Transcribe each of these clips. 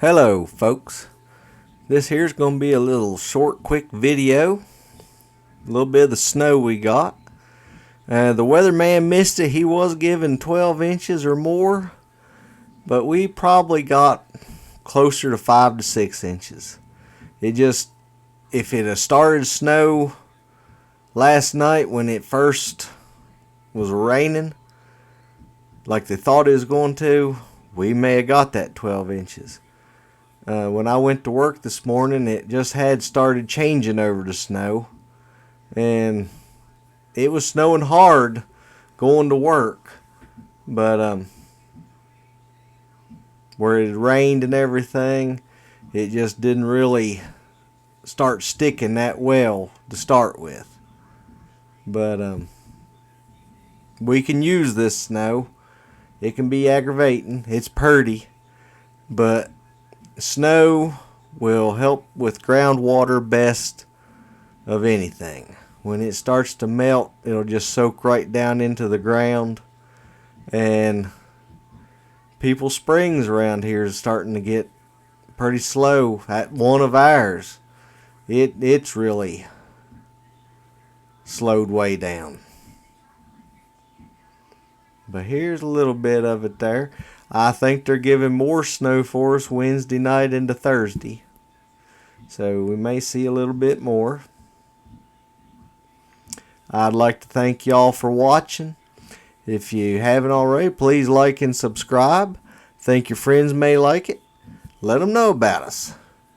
Hello folks, this here's going to be a little short quick video, a little bit of the snow we got. The weatherman missed it. He was given 12 inches or more, but we probably got closer to 5 to 6 inches. If it had started snow last night when it first was raining like they thought it was going to, we may have got that 12 inches. When I went to work this morning, it just had started changing over to snow, and it was snowing hard going to work, but where it rained and everything, it just didn't really start sticking that well to start with. But we can use this snow. It can be aggravating. It's purty, but snow will help with groundwater best of anything. When it starts to melt, it'll just soak right down into the ground, and people's springs around here is starting to get pretty slow. At one of ours, it's really slowed way down. But here's a little bit of it there. I think they're giving more snow for us Wednesday night into Thursday, so we may see a little bit more. I'd like to thank y'all for watching. If you haven't already, please like and subscribe. Think your friends may like it. Let them know about us.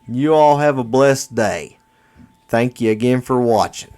You all have a blessed day. Thank you again for watching.